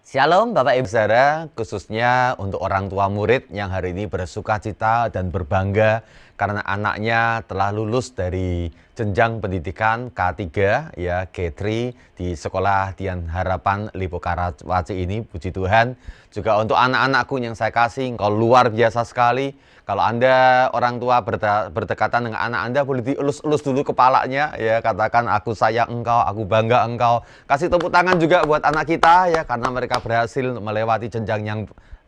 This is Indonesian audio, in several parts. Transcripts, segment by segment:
Shalom Bapak Ibu Saudara, khususnya untuk orang tua murid yang hari ini bersukacita dan berbangga karena anaknya telah lulus dari jenjang pendidikan K3 ya K3 di Sekolah Dian Harapan Lipo Karawaci ini. Puji Tuhan. Juga untuk anak-anakku yang saya kasih, engkau luar biasa sekali. Kalau Anda orang tua berdekatan dengan anak Anda, boleh dielus-elus dulu kepalanya ya, katakan aku sayang engkau, aku bangga engkau. Kasih tepuk tangan juga buat anak kita ya, karena mereka berhasil melewati jenjang yang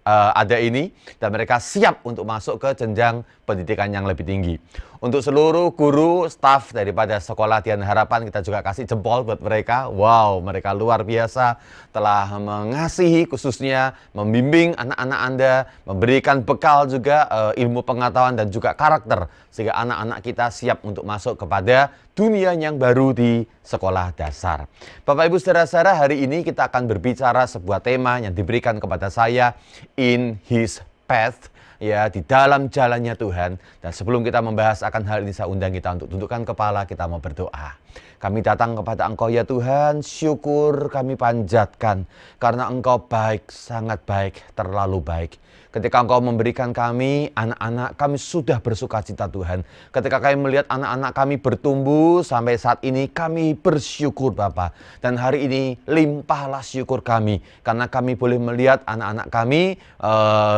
ada ini dan mereka siap untuk masuk ke jenjang pendidikan yang lebih tinggi. Untuk seluruh guru, staf daripada Sekolah Dian Harapan, kita juga kasih jempol buat mereka. Wow, mereka luar biasa telah mengasihi, khususnya membimbing anak-anak Anda, memberikan bekal juga ilmu pengetahuan dan juga karakter, sehingga anak-anak kita siap untuk masuk kepada dunia yang baru di sekolah dasar. Bapak Ibu saudara-saudara, hari ini kita akan berbicara sebuah tema yang diberikan kepada saya, In His Path, ya, di dalam jalannya Tuhan. Dan sebelum kita membahas akan hal ini, saya undang kita untuk tundukkan kepala, kita mau berdoa. Kami datang kepada Engkau ya Tuhan, syukur kami panjatkan karena Engkau baik, sangat baik, terlalu baik. Ketika Engkau memberikan kami, anak-anak kami sudah bersukacita Tuhan. Ketika kami melihat anak-anak kami bertumbuh sampai saat ini, kami bersyukur Bapa. Dan hari ini limpahlah syukur kami, karena kami boleh melihat anak-anak kami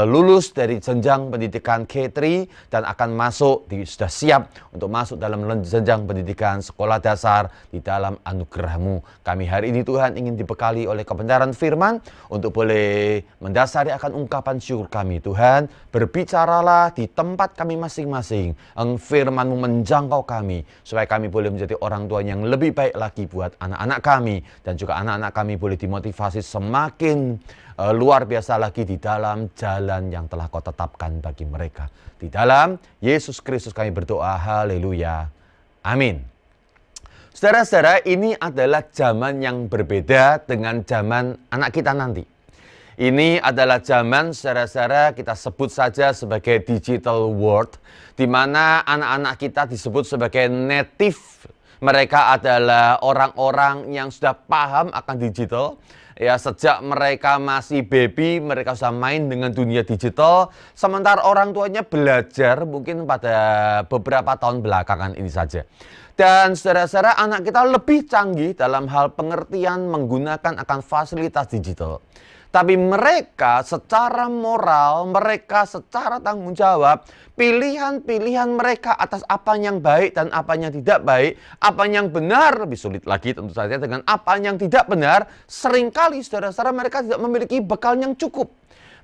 lulus dari jenjang pendidikan K3 dan akan masuk, sudah siap untuk masuk dalam jenjang pendidikan sekolah dasar di dalam anugerah-Mu. Kami hari ini Tuhan ingin dibekali oleh kebenaran firman untuk boleh mendasari akan ungkapan syukur kami. Tuhan, berbicaralah di tempat kami masing-masing. Firman-Mu menjangkau kami, supaya kami boleh menjadi orang tua yang lebih baik lagi buat anak-anak kami. Dan juga anak-anak kami boleh dimotivasi semakin luar biasa lagi di dalam jalan yang telah Kau tetapkan bagi mereka. Di dalam Yesus Kristus kami berdoa, haleluya, amin. Saudara-saudara, ini adalah zaman yang berbeda dengan zaman anak kita nanti. Ini adalah zaman, saudara-saudara, kita sebut saja sebagai digital world, di mana anak-anak kita disebut sebagai native. Mereka adalah orang-orang yang sudah paham akan digital. Ya, sejak mereka masih baby, mereka sudah main dengan dunia digital. Sementara orang tuanya belajar mungkin pada beberapa tahun belakangan ini saja. Dan saudara-saudara, anak kita lebih canggih dalam hal pengertian menggunakan akan fasilitas digital. Tapi mereka secara moral, mereka secara tanggung jawab, pilihan-pilihan mereka atas apa yang baik dan apa yang tidak baik, apa yang benar, lebih sulit lagi tentu saja dengan apa yang tidak benar, seringkali saudara-saudara mereka tidak memiliki bekal yang cukup.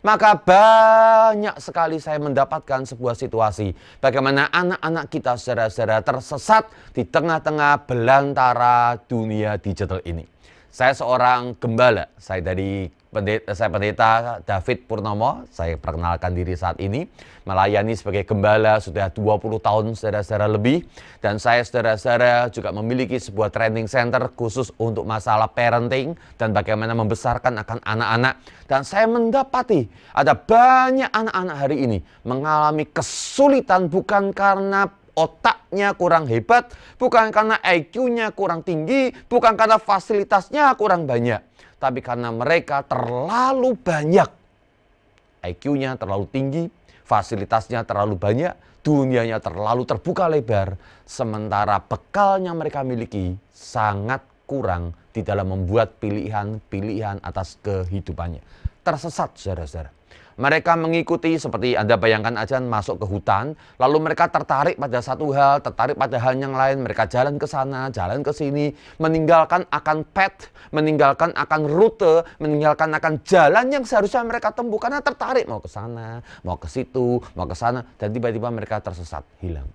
Maka banyak sekali saya mendapatkan sebuah situasi bagaimana anak-anak kita saudara-saudara tersesat di tengah-tengah belantara dunia digital ini. Saya seorang gembala, saya pendeta David Purnomo, saya perkenalkan diri saat ini, melayani sebagai gembala sudah 20 tahun saudara-saudara lebih, dan saya saudara-saudara juga memiliki sebuah training center khusus untuk masalah parenting dan bagaimana membesarkan akan anak-anak. Dan saya mendapati ada banyak anak-anak hari ini mengalami kesulitan bukan karena otaknya kurang hebat, bukan karena IQ-nya kurang tinggi, bukan karena fasilitasnya kurang banyak, tapi karena mereka terlalu banyak. IQ-nya terlalu tinggi, fasilitasnya terlalu banyak, dunianya terlalu terbuka lebar, sementara bekalnya mereka miliki sangat kurang di dalam membuat pilihan-pilihan atas kehidupannya. Tersesat, saudara-saudara. Mereka mengikuti seperti Anda bayangkan aja, masuk ke hutan, lalu mereka tertarik pada satu hal, tertarik pada hal yang lain, mereka jalan ke sana, jalan ke sini, meninggalkan akan path, meninggalkan akan rute, meninggalkan akan jalan yang seharusnya mereka tempuh karena tertarik mau ke sana, mau ke situ, mau ke sana, dan tiba-tiba mereka tersesat, hilang.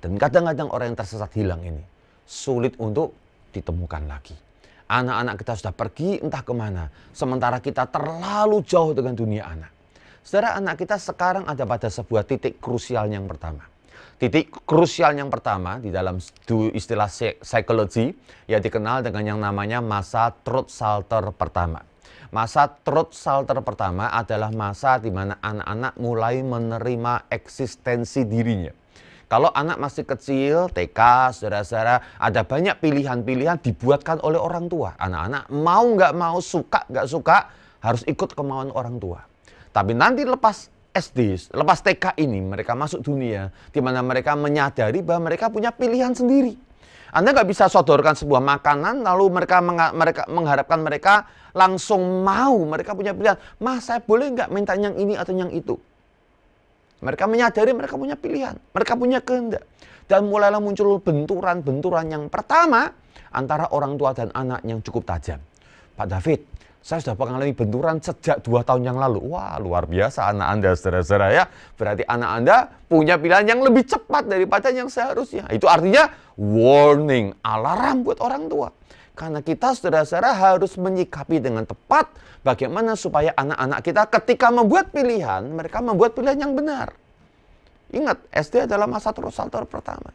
Dan kadang-kadang orang yang tersesat hilang ini sulit untuk ditemukan lagi. Anak-anak kita sudah pergi entah kemana, sementara kita terlalu jauh dengan dunia anak. Saudara, anak kita sekarang ada pada sebuah titik krusial yang pertama. Titik krusial yang pertama di dalam istilah psikologi, ya dikenal dengan yang namanya masa truth salter pertama. Masa truth salter pertama adalah masa di mana anak-anak mulai menerima eksistensi dirinya. Kalau anak masih kecil, TK, saudara-saudara, ada banyak pilihan-pilihan dibuatkan oleh orang tua. Anak-anak mau nggak mau, suka nggak suka, harus ikut kemauan orang tua. Tapi nanti lepas SD, lepas TK ini, mereka masuk dunia, di mana mereka menyadari bahwa mereka punya pilihan sendiri. Anda nggak bisa sodorkan sebuah makanan, lalu mereka mengharapkan mereka langsung mau. Mereka punya pilihan, Mas saya boleh nggak minta yang ini atau yang itu? Mereka menyadari mereka punya pilihan, mereka punya kehendak. Dan mulailah muncul benturan-benturan yang pertama antara orang tua dan anak yang cukup tajam. Pak David, saya sudah mengalami benturan sejak 2 tahun yang lalu. Wah, luar biasa anak Anda, saudara-saudara ya. Berarti anak Anda punya pilihan yang lebih cepat daripada yang seharusnya. Itu artinya warning, alarm buat orang tua. Karena kita, saudara-saudara, harus menyikapi dengan tepat bagaimana supaya anak-anak kita ketika membuat pilihan, mereka membuat pilihan yang benar. Ingat, SD adalah masa throat salter pertama.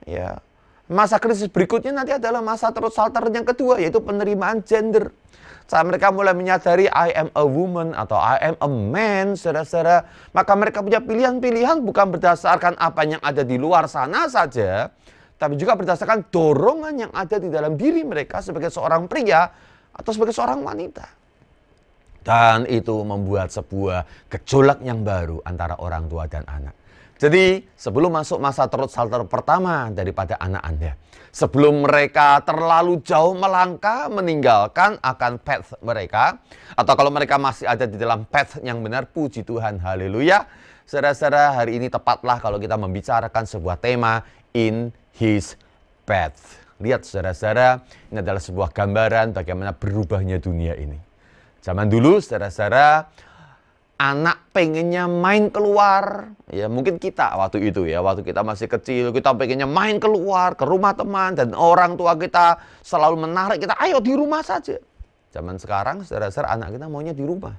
Ya. Masa krisis berikutnya nanti adalah masa throat salter yang kedua, yaitu penerimaan gender. Saat mereka mulai menyadari I am a woman atau I am a man, saudara-saudara, maka mereka punya pilihan-pilihan bukan berdasarkan apa yang ada di luar sana saja, tapi juga berdasarkan dorongan yang ada di dalam diri mereka sebagai seorang pria atau sebagai seorang wanita. Dan itu membuat sebuah gejolak yang baru antara orang tua dan anak. Jadi sebelum masuk masa throat salter pertama daripada anak Anda, sebelum mereka terlalu jauh melangkah meninggalkan akan path mereka, atau kalau mereka masih ada di dalam path yang benar, puji Tuhan, haleluya. Saudara-saudara, hari ini tepatlah kalau kita membicarakan sebuah tema in his path. Lihat saudara-saudara, ini adalah sebuah gambaran bagaimana berubahnya dunia ini. Zaman dulu saudara-saudara, anak pengennya main keluar. Ya mungkin kita waktu itu ya, waktu kita masih kecil, kita pengennya main keluar ke rumah teman. Dan orang tua kita selalu menarik kita, ayo di rumah saja. Zaman sekarang saudara-saudara, anak kita maunya di rumah.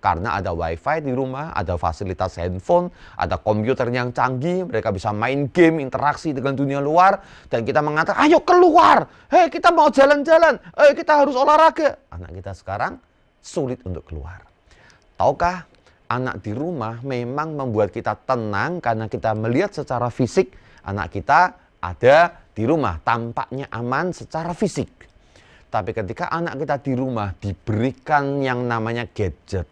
Karena ada wifi di rumah, ada fasilitas handphone, ada komputer yang canggih, mereka bisa main game, interaksi dengan dunia luar. Dan kita mengatakan, ayo keluar, hei kita mau jalan-jalan, kita harus olahraga. Anak kita sekarang sulit untuk keluar. Tahukah, anak di rumah memang membuat kita tenang karena kita melihat secara fisik anak kita ada di rumah, tampaknya aman secara fisik. Tapi ketika anak kita di rumah diberikan yang namanya gadget,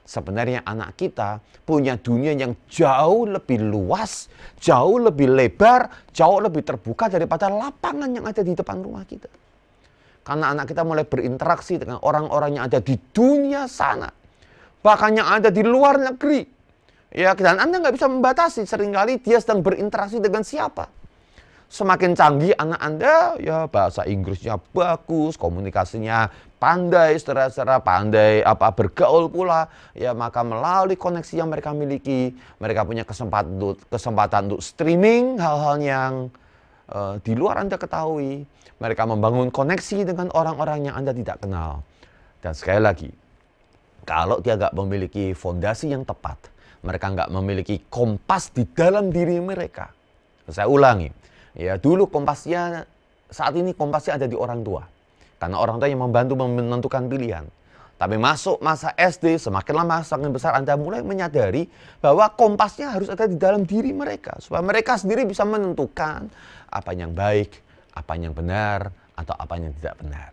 sebenarnya anak kita punya dunia yang jauh lebih luas, jauh lebih lebar, jauh lebih terbuka daripada lapangan yang ada di depan rumah kita. Karena anak kita mulai berinteraksi dengan orang-orang yang ada di dunia sana. Bahkan yang ada di luar negeri. Ya, dan Anda nggak bisa membatasi, seringkali dia sedang berinteraksi dengan siapa. Semakin canggih anak Anda, ya bahasa Inggrisnya bagus, komunikasinya pandai, saudara-saudara, pandai bergaul pula, ya maka melalui koneksi yang mereka miliki, mereka punya kesempatan untuk streaming hal-hal yang di luar Anda ketahui. Mereka membangun koneksi dengan orang-orang yang Anda tidak kenal. Dan sekali lagi, kalau dia nggak memiliki fondasi yang tepat, mereka nggak memiliki kompas di dalam diri mereka. Saya ulangi. Ya, dulu kompasnya, saat ini kompasnya ada di orang tua. Karena orang tua yang membantu menentukan pilihan. Tapi masuk masa SD, semakin lama, semakin besar Anda mulai menyadari bahwa kompasnya harus ada di dalam diri mereka. Supaya mereka sendiri bisa menentukan apa yang baik, apa yang benar, atau apa yang tidak benar.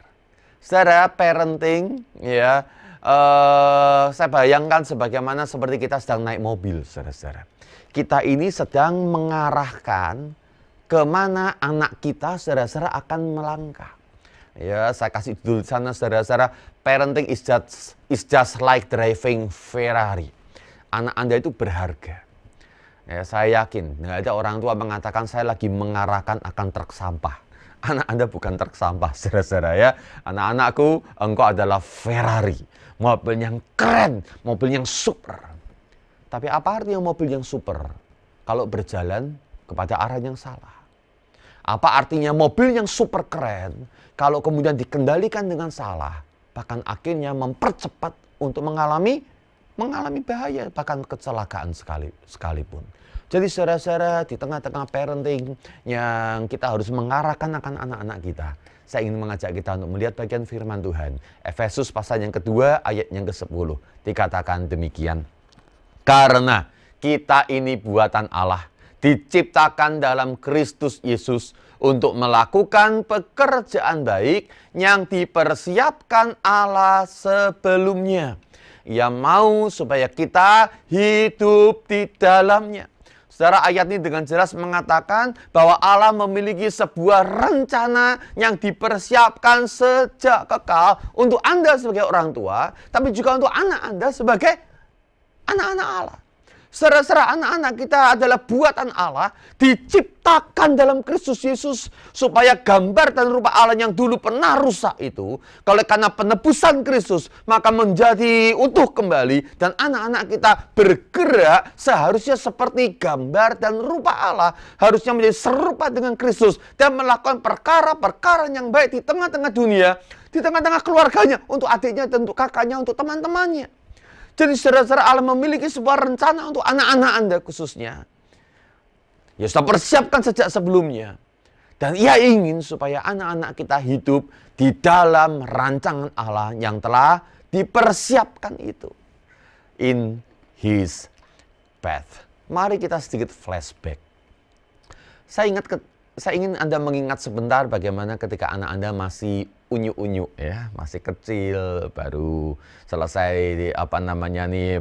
Secara parenting, ya, saya bayangkan sebagaimana seperti kita sedang naik mobil, saudara-saudara. Kita ini sedang mengarahkan kemana anak kita, saudara-saudara, akan melangkah. Ya, saya kasih judul sana, saudara-saudara, parenting is just like driving Ferrari. Anak Anda itu berharga. Ya, saya yakin nggak ada orang tua mengatakan saya lagi mengarahkan akan truk sampah. Anak Anda bukan truk sampah, saudara-saudara ya. Anak-anakku, engkau adalah Ferrari, mobil yang keren, mobil yang super. Tapi apa artinya mobil yang super kalau berjalan kepada arah yang salah? Apa artinya mobil yang super keren kalau kemudian dikendalikan dengan salah, bahkan akhirnya mempercepat untuk mengalami bahaya, bahkan kecelakaan sekalipun. Jadi saudara-saudara, di tengah-tengah parenting yang kita harus mengarahkan akan anak-anak kita, saya ingin mengajak kita untuk melihat bagian firman Tuhan. Efesus pasal yang kedua ayat yang ke-10 dikatakan demikian. Karena kita ini buatan Allah, diciptakan dalam Kristus Yesus untuk melakukan pekerjaan baik yang dipersiapkan Allah sebelumnya. Ia mau supaya kita hidup di dalamnya. Saudara, ayat ini dengan jelas mengatakan bahwa Allah memiliki sebuah rencana yang dipersiapkan sejak kekal untuk Anda sebagai orang tua, tapi juga untuk anak Anda sebagai anak-anak Allah. Saudara-saudara, anak-anak kita adalah buatan Allah, diciptakan dalam Kristus Yesus, supaya gambar dan rupa Allah yang dulu pernah rusak itu, kalau karena penebusan Kristus, maka menjadi utuh kembali, dan anak-anak kita bergerak seharusnya seperti gambar dan rupa Allah, harusnya menjadi serupa dengan Kristus, dan melakukan perkara-perkara yang baik di tengah-tengah dunia, di tengah-tengah keluarganya, untuk adiknya dan untuk kakaknya, untuk teman-temannya. Jadi saudara-saudara, Allah memiliki sebuah rencana untuk anak-anak Anda khususnya. Ya sudah persiapkan sejak sebelumnya. Dan Ia ingin supaya anak-anak kita hidup di dalam rancangan Allah yang telah dipersiapkan itu. In His path. Mari kita sedikit flashback. Saya ingin Anda mengingat sebentar bagaimana ketika anak Anda masih unyu-unyu ya, masih kecil, baru selesai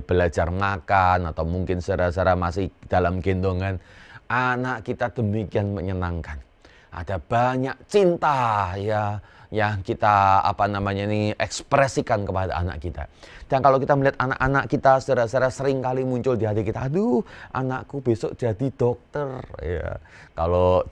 belajar makan, atau mungkin saudara-saudara masih dalam gendongan. Anak kita demikian menyenangkan. Ada banyak cinta ya yang kita ekspresikan kepada anak kita. Dan kalau kita melihat anak-anak kita, saudara-saudara, sering kali muncul di hati kita, aduh, anakku besok jadi dokter ya. Kalau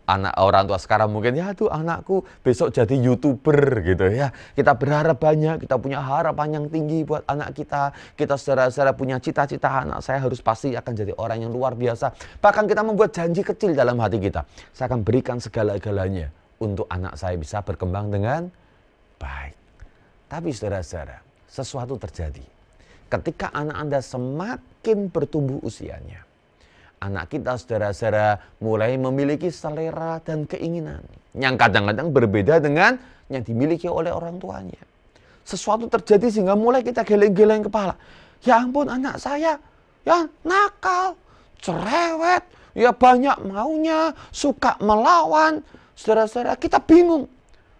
anak orang tua sekarang mungkin, ya tuh anakku besok jadi YouTuber gitu ya. Kita berharap banyak, kita punya harapan yang tinggi buat anak kita. Kita saudara-saudara punya cita-cita, anak saya harus pasti akan jadi orang yang luar biasa. Bahkan kita membuat janji kecil dalam hati kita. Saya akan berikan segala-galanya untuk anak saya bisa berkembang dengan baik. Tapi saudara-saudara, sesuatu terjadi. Ketika anak Anda semakin bertumbuh usianya, anak kita, saudara-saudara, mulai memiliki selera dan keinginan yang kadang-kadang berbeda dengan yang dimiliki oleh orang tuanya. Sesuatu terjadi sehingga mulai kita geleng-geleng kepala. Ya ampun, anak saya ya nakal, cerewet, ya banyak maunya, suka melawan. Saudara-saudara, kita bingung.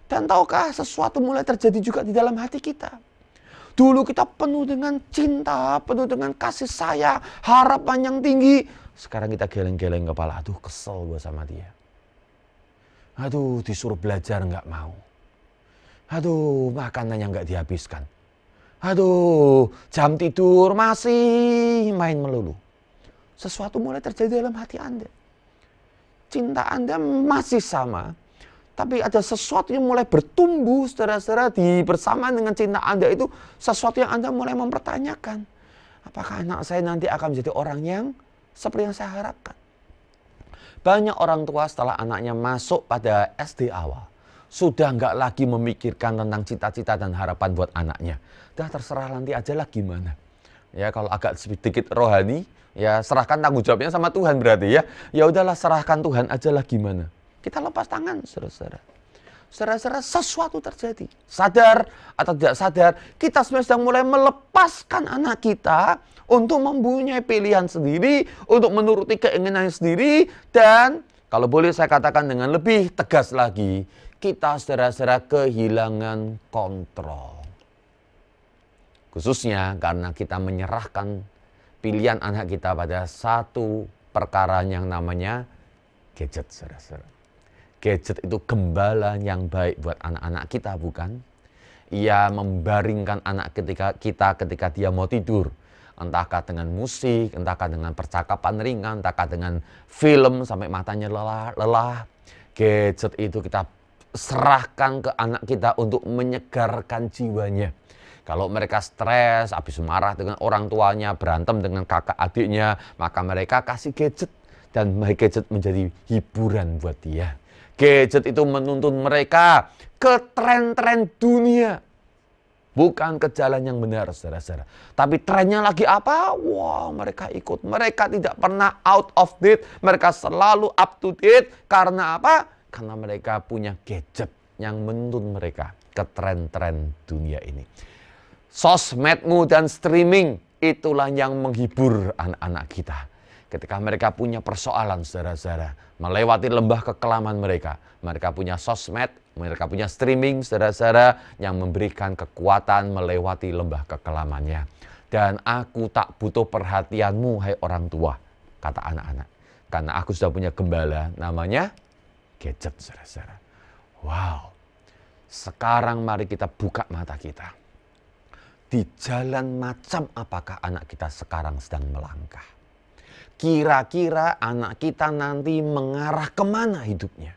Dan tahukah, sesuatu mulai terjadi juga di dalam hati kita. Dulu kita penuh dengan cinta, penuh dengan kasih sayang, harapan yang tinggi. Sekarang kita geleng-geleng kepala, aduh kesel gue sama dia. Aduh disuruh belajar nggak mau. Aduh makanannya nggak dihabiskan. Aduh jam tidur masih main melulu. Sesuatu mulai terjadi dalam hati Anda. Cinta Anda masih sama, tapi ada sesuatu yang mulai bertumbuh, saudara-saudara, bersamaan dengan cinta Anda itu, sesuatu yang Anda mulai mempertanyakan. Apakah anak saya nanti akan menjadi orang yang seperti yang saya harapkan? Banyak orang tua setelah anaknya masuk pada SD awal, sudah nggak lagi memikirkan tentang cita-cita dan harapan buat anaknya. Dah terserah nanti aja lah gimana. Ya kalau agak sedikit rohani, ya serahkan tanggung jawabnya sama Tuhan berarti ya. Ya udahlah, serahkan Tuhan aja lah gimana. Kita lepas tangan, saudara-saudara. Saudara-saudara, sesuatu terjadi. Sadar atau tidak sadar, kita sebenarnya sedang mulai melepaskan anak kita untuk mempunyai pilihan sendiri, untuk menuruti keinginannya sendiri, dan kalau boleh saya katakan dengan lebih tegas lagi, kita saudara-saudara kehilangan kontrol. Khususnya karena kita menyerahkan pilihan anak kita pada satu perkara yang namanya gadget, saudara-saudara. Gadget itu gembala yang baik buat anak-anak kita, bukan? Ia membaringkan anak kita ketika dia mau tidur. Entahkah dengan musik, entahkah dengan percakapan ringan, entahkah dengan film sampai matanya lelah. Gadget itu kita serahkan ke anak kita untuk menyegarkan jiwanya. Kalau mereka stres, habis marah dengan orang tuanya, berantem dengan kakak adiknya, maka mereka kasih gadget. Dan gadget menjadi hiburan buat dia. Gadget itu menuntun mereka ke tren-tren dunia. Bukan ke jalan yang benar, saudara-saudara. Tapi trennya lagi apa? Wah, mereka ikut. Mereka tidak pernah out of date. Mereka selalu up to date. Karena apa? Karena mereka punya gadget yang menuntun mereka ke tren-tren dunia ini. Sosmedmu dan streaming, itulah yang menghibur anak-anak kita. Ketika mereka punya persoalan, saudara-saudara, melewati lembah kekelaman mereka. Mereka punya sosmed, mereka punya streaming, saudara-saudara, yang memberikan kekuatan melewati lembah kekelamannya. Dan aku tak butuh perhatianmu, hai orang tua, kata anak-anak. Karena aku sudah punya gembala, namanya gadget, saudara-saudara. Wow, sekarang mari kita buka mata kita. Di jalan macam apakah anak kita sekarang sedang melangkah? Kira-kira anak kita nanti mengarah kemana hidupnya?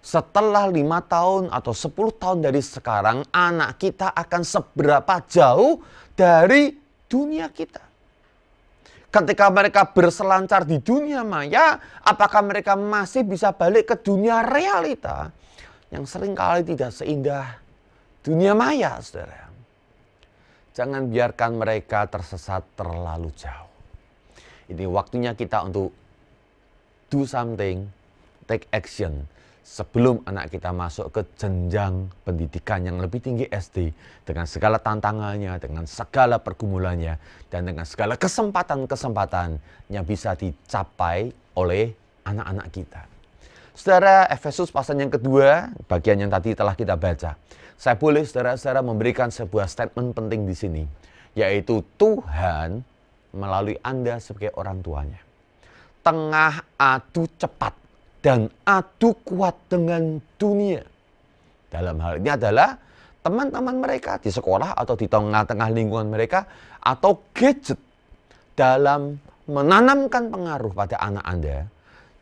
Setelah 5 tahun atau 10 tahun dari sekarang, anak kita akan seberapa jauh dari dunia kita? Ketika mereka berselancar di dunia maya, apakah mereka masih bisa balik ke dunia realita yang seringkali tidak seindah dunia maya, saudara? Jangan biarkan mereka tersesat terlalu jauh. Ini waktunya kita untuk do something, take action sebelum anak kita masuk ke jenjang pendidikan yang lebih tinggi SD dengan segala tantangannya, dengan segala pergumulannya, dan dengan segala kesempatan-kesempatan yang bisa dicapai oleh anak-anak kita. Saudara, Efesus pasal yang kedua, bagian yang tadi telah kita baca. Saya boleh saudara-saudara memberikan sebuah statement penting di sini, yaitu Tuhan melalui Anda sebagai orang tuanya. Tengah adu cepat dan adu kuat dengan dunia. Dalam hal ini adalah teman-teman mereka di sekolah atau di tengah-tengah lingkungan mereka atau gadget dalam menanamkan pengaruh pada anak Anda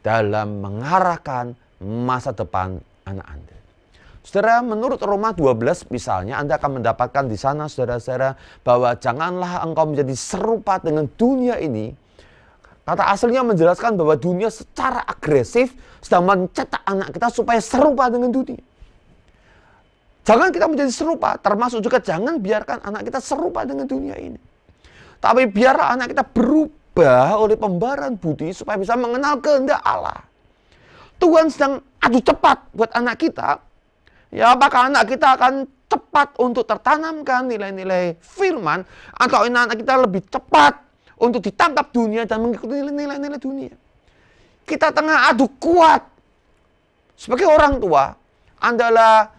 dalam mengarahkan masa depan anak Anda. Saudara, menurut Roma 12 misalnya, Anda akan mendapatkan di sana, saudara-saudara, bahwa janganlah engkau menjadi serupa dengan dunia ini. Kata aslinya menjelaskan bahwa dunia secara agresif sedang mencetak anak kita supaya serupa dengan dunia. Jangan kita menjadi serupa, termasuk juga jangan biarkan anak kita serupa dengan dunia ini. Tapi biarlah anak kita berubah oleh pembaharan budi supaya bisa mengenal kehendak Allah. Tuhan sedang adu cepat buat anak kita. Ya, apakah anak kita akan cepat untuk tertanamkan nilai-nilai firman, atau anak kita lebih cepat untuk ditangkap dunia dan mengikuti nilai-nilai dunia? Kita tengah adu kuat. Sebagai orang tua, Anda adalah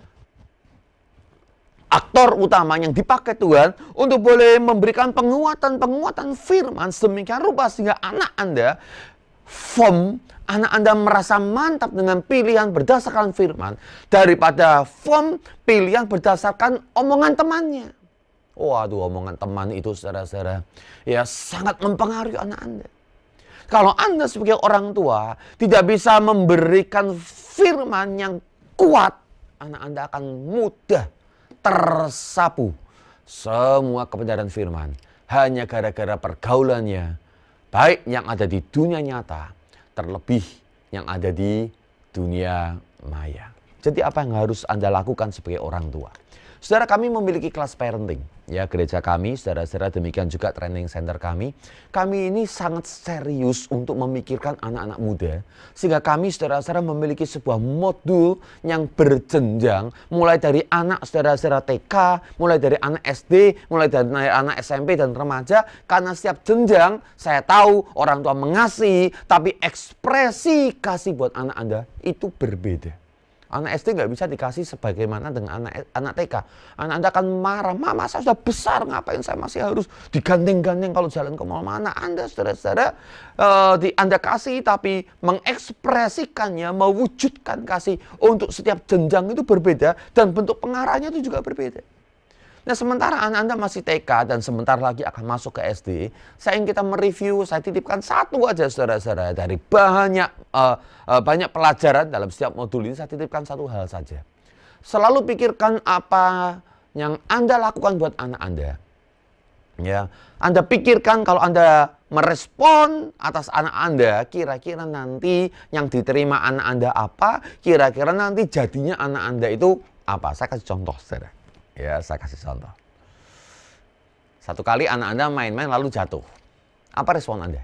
aktor utama yang dipakai Tuhan untuk boleh memberikan penguatan firman sedemikian rupa sehingga anak Anda anak Anda merasa mantap dengan pilihan berdasarkan firman daripada pilihan berdasarkan omongan temannya. Waduh, omongan teman itu saudara-saudara ya sangat mempengaruhi anak Anda. Kalau Anda sebagai orang tua tidak bisa memberikan firman yang kuat, anak Anda akan mudah tersapu semua kebenaran firman hanya gara-gara pergaulannya, baik yang ada di dunia nyata, terlebih yang ada di dunia maya. Jadi apa yang harus Anda lakukan sebagai orang tua? Saudara, kami memiliki kelas parenting. Ya, gereja kami, saudara-saudara, demikian juga training center kami. Kami ini sangat serius untuk memikirkan anak-anak muda. Sehingga kami, saudara-saudara, memiliki sebuah modul yang berjenjang. Mulai dari anak saudara-saudara TK, mulai dari anak SD, mulai dari anak SMP dan remaja. Karena setiap jenjang, saya tahu orang tua mengasihi, tapi ekspresi kasih buat anak Anda itu berbeda. Anak SD nggak bisa dikasih sebagaimana dengan anak TK. Anak Anda akan marah, mama saya sudah besar, ngapain saya masih harus digandeng-gandeng kalau jalan ke mall. Anak Anda, saudara-saudara, Anda kasih tapi mengekspresikannya, mewujudkan kasih untuk setiap jenjang itu berbeda dan bentuk pengarahnya itu juga berbeda. Nah, sementara anak Anda masih TK dan sebentar lagi akan masuk ke SD, saya ingin kita mereview, saya titipkan satu aja saudara-saudara. Dari banyak pelajaran dalam setiap modul ini, saya titipkan satu hal saja. Selalu pikirkan apa yang Anda lakukan buat anak Anda. Ya, Anda pikirkan kalau Anda merespon atas anak Anda, kira-kira nanti yang diterima anak Anda apa, kira-kira nanti jadinya anak Anda itu apa. Saya kasih contoh, saudara. Ya, saya kasih contoh. Satu kali anak Anda main-main lalu jatuh. Apa respon Anda?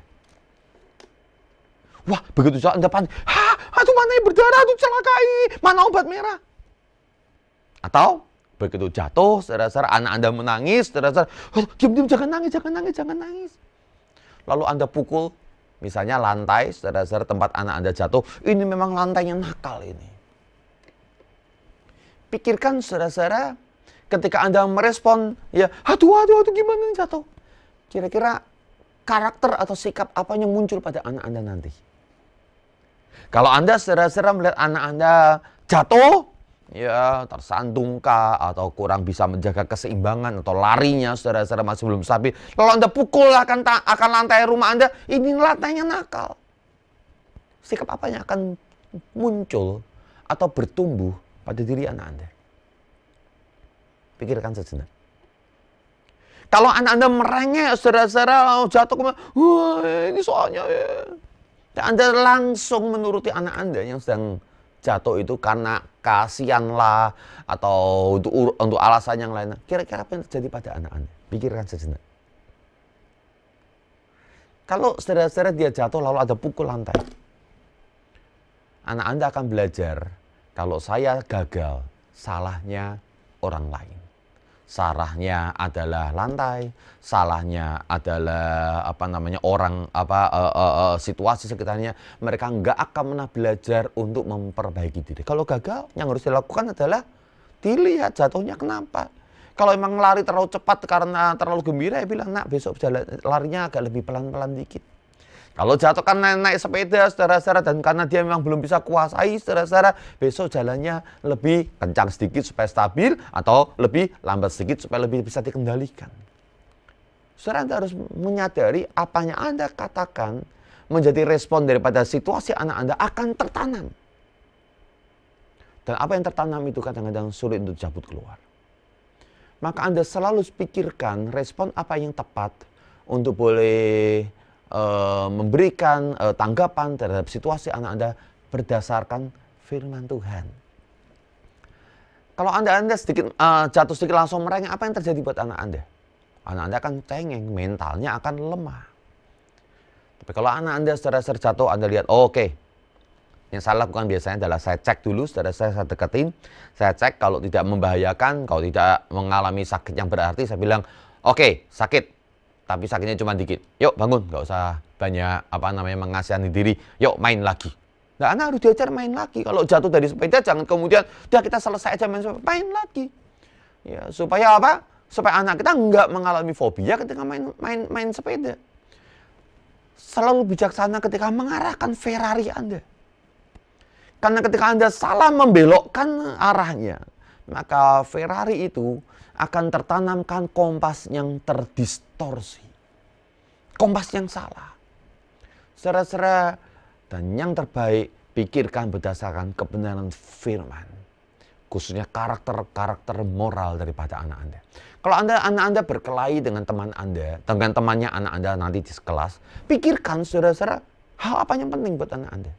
Wah, begitu Anda panik. Aduh, mana yang berdarah, aduh celakai. Mana obat merah? Atau begitu jatuh, saudara-saudara, anak Anda menangis, saudara-saudara, diam-diam, jangan nangis. Lalu Anda pukul Misalnya lantai, saudara-saudara, tempat anak Anda jatuh, ini memang lantainya nakal ini. Pikirkan saudara-saudara, ketika Anda merespon, ya, aduh gimana jatuh. Kira-kira karakter atau sikap apa yang muncul pada anak Anda nanti? Kalau Anda saudara-saudara melihat anak Anda jatuh, ya tersandung kah, atau kurang bisa menjaga keseimbangan, atau larinya saudara-saudara masih belum stabil, lalu Anda pukul akan lantai rumah Anda, ini lantainya nakal. Sikap apa yang akan muncul atau bertumbuh pada diri anak Anda? Pikirkan sejenak. Kalau anak Anda merengek, saudara-saudara jatuh kemana, wah ini soalnya ya. Dan Anda langsung menuruti anak Anda yang sedang jatuh itu karena kasihanlah atau untuk alasan yang lain. Kira-kira apa yang terjadi pada anak Anda? Pikirkan sejenak. Kalau saudara-saudara dia jatuh lalu ada pukul lantai, anak Anda akan belajar, kalau saya gagal, salahnya orang lain. Salahnya adalah lantai, salahnya adalah situasi sekitarnya. Mereka nggak akan pernah belajar untuk memperbaiki diri. Kalau gagal, yang harus dilakukan adalah dilihat jatuhnya kenapa. Kalau emang lari terlalu cepat karena terlalu gembira, ya bilang, nak besok larinya agak lebih pelan-pelan dikit. Kalau jatuh karena naik sepeda, saudara-saudara, dan karena dia memang belum bisa kuasai, saudara-saudara, besok jalannya lebih kencang sedikit supaya stabil, atau lebih lambat sedikit supaya lebih bisa dikendalikan. Saudara, Anda harus menyadari apa yang Anda katakan menjadi respon daripada situasi anak Anda akan tertanam. Dan apa yang tertanam itu kadang-kadang sulit untuk cabut keluar. Maka Anda selalu pikirkan respon apa yang tepat untuk boleh memberikan tanggapan terhadap situasi anak Anda berdasarkan firman Tuhan. Kalau Anda jatuh sedikit langsung merengek, apa yang terjadi buat anak Anda? Anak Anda akan cengeng, mentalnya akan lemah. Tapi kalau anak Anda secara jatuh, Anda lihat, oke. Yang saya lakukan biasanya adalah saya cek dulu, saya deketin, saya cek kalau tidak membahayakan, kalau tidak mengalami sakit yang berarti, saya bilang, oke, sakit. Tapi sakitnya cuma dikit. Yuk bangun, nggak usah banyak mengasihani diri. Yuk main lagi. Nah, anak harus diajar main lagi. Kalau jatuh dari sepeda, jangan kemudian udah kita selesai aja main lagi. Ya, supaya apa? Supaya anak kita nggak mengalami fobia ketika main sepeda. Selalu bijaksana ketika mengarahkan Ferrari Anda. Karena ketika Anda salah membelokkan arahnya, maka Ferrari itu akan tertanamkan kompas yang terdistorsi. Kompas yang salah. Saudara-saudara, dan yang terbaik, pikirkan berdasarkan kebenaran firman. Khususnya karakter moral daripada anak Anda. Kalau anak Anda berkelahi dengan teman Anda, dengan temannya anak Anda nanti di kelas, pikirkan saudara-saudara, hal apa yang penting buat anak Anda.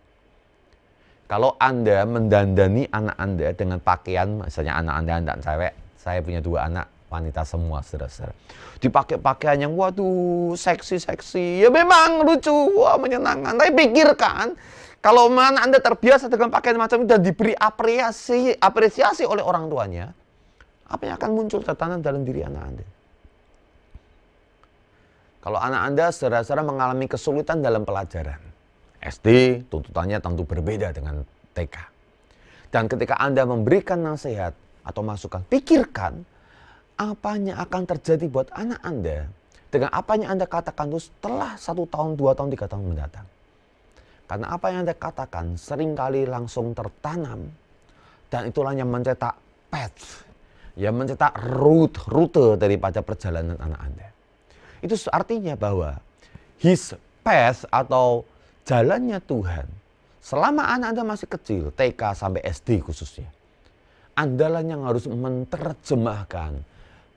Kalau Anda mendandani anak Anda dengan pakaian, misalnya anak Anda anak cewek, saya punya 2 anak wanita semua, saudara-saudara. Dipakai pakaian yang waduh seksi, ya memang lucu, wah menyenangkan. Tapi pikirkan, kalau mana Anda terbiasa dengan pakaian macam itu dan diberi apresiasi oleh orang tuanya, apa yang akan muncul tertanam dalam diri anak Anda? Kalau anak Anda saudara-saudara mengalami kesulitan dalam pelajaran, SD tuntutannya tentu berbeda dengan TK. Dan ketika Anda memberikan nasihat atau masukan, pikirkan apa yang akan terjadi buat anak Anda dengan apa yang Anda katakan itu setelah 1 tahun, 2 tahun, 3 tahun mendatang. Karena apa yang Anda katakan seringkali langsung tertanam, dan itulah yang mencetak path, yang mencetak rute daripada perjalanan anak Anda. Itu artinya bahwa his path atau jalannya Tuhan, selama anak Anda masih kecil, TK sampai SD khususnya, Andalah yang harus menerjemahkan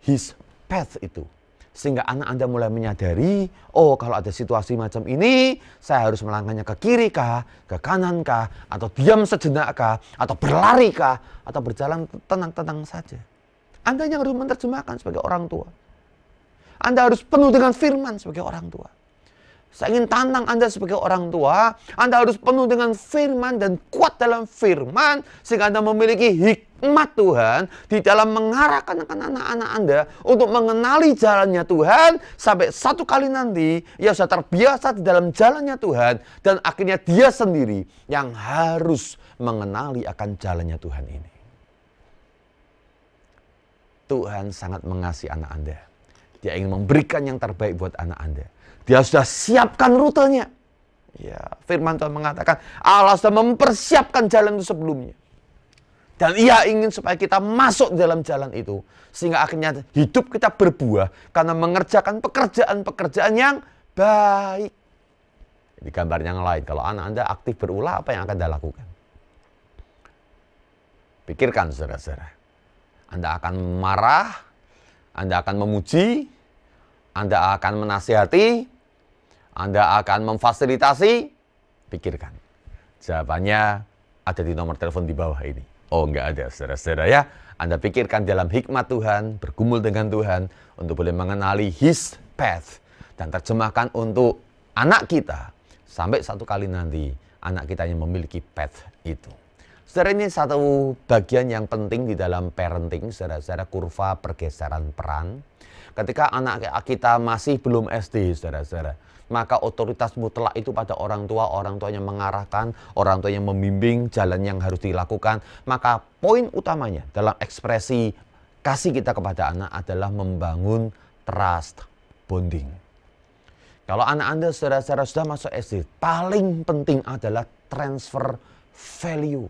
his path itu. Sehingga anak Anda mulai menyadari, oh kalau ada situasi macam ini, saya harus melangkahnya ke kiri kah, ke kanan kah, atau diam sejenak kah, atau berlari kah, atau berjalan tenang-tenang saja. Anda yang harus menerjemahkan sebagai orang tua. Anda harus penuh dengan firman sebagai orang tua. Saya ingin tantang Anda sebagai orang tua, Anda harus penuh dengan firman dan kuat dalam firman, sehingga Anda memiliki hikmat Tuhan di dalam mengarahkan anak-anak Anda untuk mengenali jalannya Tuhan, sampai satu kali nanti ia sudah terbiasa di dalam jalannya Tuhan, dan akhirnya dia sendiri yang harus mengenali akan jalannya Tuhan ini. Tuhan sangat mengasihi anak Anda. Dia ingin memberikan yang terbaik buat anak Anda. Dia sudah siapkan rutenya. Ya, firman Tuhan mengatakan Allah sudah mempersiapkan jalan itu sebelumnya. Dan ia ingin supaya kita masuk dalam jalan itu. Sehingga akhirnya hidup kita berbuah karena mengerjakan pekerjaan-pekerjaan yang baik. Di gambar yang lain, kalau anak Anda aktif berulah, apa yang akan Anda lakukan? Pikirkan, saudara-saudara. Anda akan marah, Anda akan memuji, Anda akan menasihati, Anda akan memfasilitasi. Pikirkan. Jawabannya ada di nomor telepon di bawah ini. Oh, enggak ada, saudara-saudara ya. Anda pikirkan dalam hikmat Tuhan, bergumul dengan Tuhan, untuk boleh mengenali His path. Dan terjemahkan untuk anak kita, sampai satu kali nanti, anak kita yang memiliki path itu. Saudara, ini satu bagian yang penting di dalam parenting, saudara-saudara, kurva pergeseran peran. Ketika anak kita masih belum SD, saudara-saudara, maka otoritas mutlak itu pada orang tua yang mengarahkan, orang tua yang membimbing jalan yang harus dilakukan. Maka poin utamanya dalam ekspresi kasih kita kepada anak adalah membangun trust bonding. Kalau anak Anda, saudara-saudara, sudah masuk SD, paling penting adalah transfer value.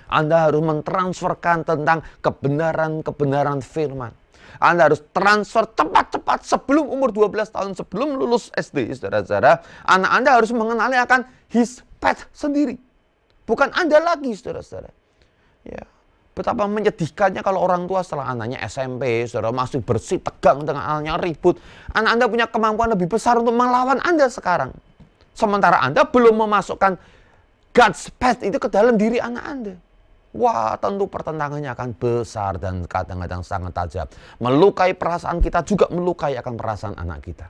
Anda harus mentransferkan tentang kebenaran-kebenaran firman. Anda harus transfer cepat-cepat sebelum umur 12 tahun, sebelum lulus SD, saudara-saudara. Anak Anda harus mengenali akan His path sendiri. Bukan Anda lagi, saudara-saudara. Ya, betapa menyedihkannya kalau orang tua setelah anaknya SMP, saudara, masih bersih tegang dengan anaknya ribut. Anak Anda punya kemampuan lebih besar untuk melawan Anda sekarang. Sementara Anda belum memasukkan God's path itu ke dalam diri anak Anda. Wah, tentu pertentangannya akan besar dan kadang-kadang sangat tajam. Melukai perasaan kita juga melukai akan perasaan anak kita.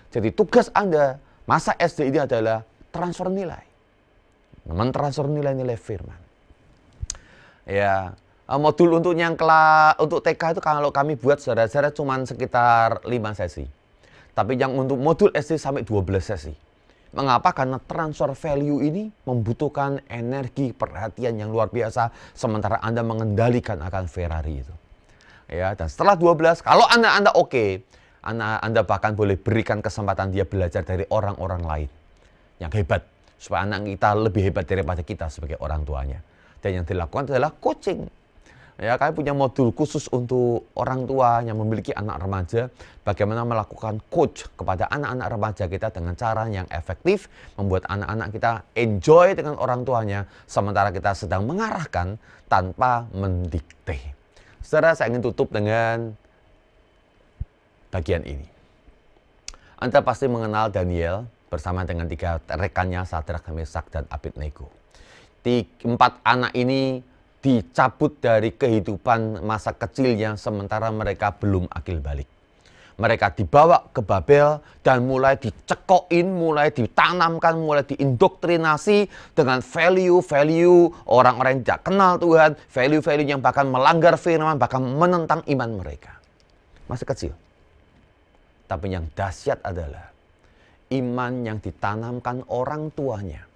Jadi tugas Anda masa SD ini adalah transfer nilai. Mentransfer nilai-nilai firman. Ya, modul untuk untuk TK itu kalau kami buat, saudara-saudara, cuma sekitar 5 sesi. Tapi yang untuk modul SD sampai 12 sesi. Mengapa? Karena transfer value ini membutuhkan energi, perhatian yang luar biasa, sementara Anda mengendalikan akan Ferrari itu. Ya, dan setelah 12, kalau Anda oke, Anda bahkan boleh berikan kesempatan dia belajar dari orang-orang lain yang hebat, supaya anak kita lebih hebat daripada kita sebagai orang tuanya. Dan yang dilakukan adalah coaching. Ya, kami punya modul khusus untuk orang tua yang memiliki anak remaja, bagaimana melakukan coach kepada anak-anak remaja kita dengan cara yang efektif, membuat anak-anak kita enjoy dengan orang tuanya, sementara kita sedang mengarahkan tanpa mendikte. Saudara, saya ingin tutup dengan bagian ini. Anda pasti mengenal Daniel bersama dengan 3 rekannya, Sadrak, Mesak, dan Abednego. 4 anak ini dicabut dari kehidupan masa kecilnya sementara mereka belum akil balik. Mereka dibawa ke Babel dan mulai dicekokin, mulai ditanamkan, mulai diindoktrinasi dengan value-value orang-orang yang tidak kenal Tuhan, value-value yang bahkan melanggar firman, bahkan menentang iman mereka. Masih kecil. Tapi yang dahsyat adalah iman yang ditanamkan orang tuanya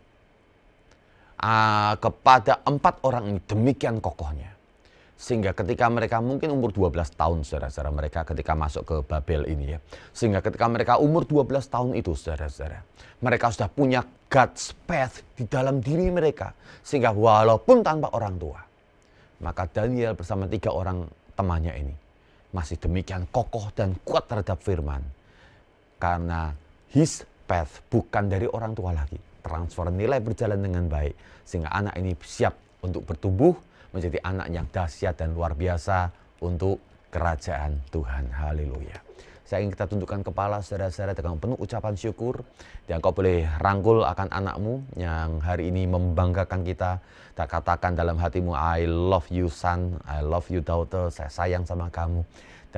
kepada 4 orang ini demikian kokohnya. Sehingga ketika mereka mungkin umur 12 tahun, saudara-saudara, mereka ketika masuk ke Babel ini ya. Sehingga ketika mereka umur 12 tahun itu, saudara-saudara, mereka sudah punya God's path di dalam diri mereka. Sehingga walaupun tanpa orang tua, maka Daniel bersama 3 orang temannya ini masih demikian kokoh dan kuat terhadap firman. Karena His path bukan dari orang tua lagi. Transfer nilai berjalan dengan baik, sehingga anak ini siap untuk bertumbuh menjadi anak yang dahsyat dan luar biasa untuk kerajaan Tuhan. Haleluya. Saya ingin kita tundukkan kepala, saudara-saudara, dengan penuh ucapan syukur. Dan kau boleh rangkul akan anakmu yang hari ini membanggakan kita. Dan katakan dalam hatimu, I love you son, I love you daughter, saya sayang sama kamu.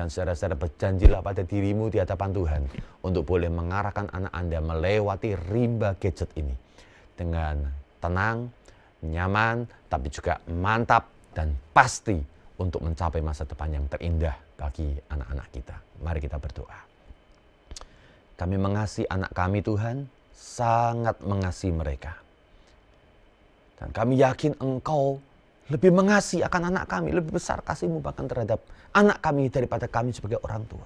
Dan saudara-saudara, berjanjilah pada dirimu di hadapan Tuhan untuk boleh mengarahkan anak Anda melewati rimba gadget ini dengan tenang, nyaman, tapi juga mantap dan pasti untuk mencapai masa depan yang terindah bagi anak-anak kita. Mari kita berdoa. Kami mengasihi anak kami Tuhan, sangat mengasihi mereka. Dan kami yakin Engkau lebih mengasihi akan anak kami, lebih besar kasih-Mu bahkan terhadap anak kami daripada kami sebagai orang tua.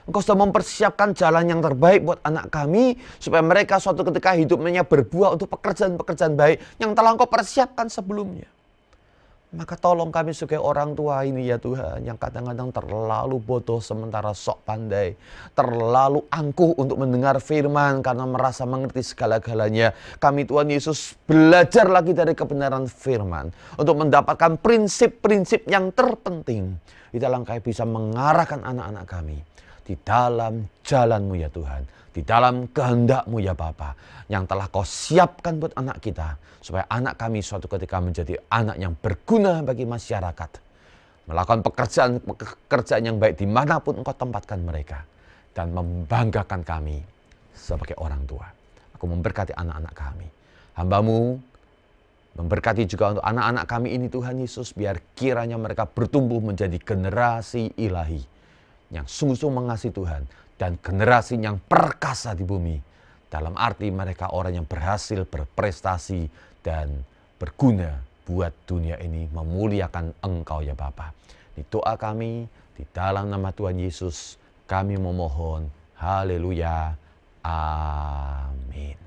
Engkau sudah mempersiapkan jalan yang terbaik buat anak kami, supaya mereka suatu ketika hidupnya berbuah untuk pekerjaan-pekerjaan baik yang telah Engkau persiapkan sebelumnya. Maka tolong kami sebagai orang tua ini ya Tuhan, yang kadang-kadang terlalu bodoh sementara sok pandai, terlalu angkuh untuk mendengar firman karena merasa mengerti segala-galanya. Kami Tuhan Yesus belajar lagi dari kebenaran firman untuk mendapatkan prinsip-prinsip yang terpenting di dalam kami bisa mengarahkan anak-anak kami di dalam jalan-Mu ya Tuhan, di dalam kehendak-Mu ya Bapa, yang telah Kau siapkan buat anak kita, supaya anak kami suatu ketika menjadi anak yang berguna bagi masyarakat, melakukan pekerjaan yang baik dimanapun Engkau tempatkan mereka, dan membanggakan kami sebagai orang tua. Aku memberkati anak-anak kami. Hamba-Mu memberkati juga untuk anak-anak kami ini Tuhan Yesus, biar kiranya mereka bertumbuh menjadi generasi ilahi yang sungguh-sungguh mengasihi Tuhan, dan generasi yang perkasa di bumi. Dalam arti mereka orang yang berhasil, berprestasi, dan berguna buat dunia ini, memuliakan Engkau ya Bapa. Di doa kami, di dalam nama Tuhan Yesus, kami memohon. Haleluya. Amin.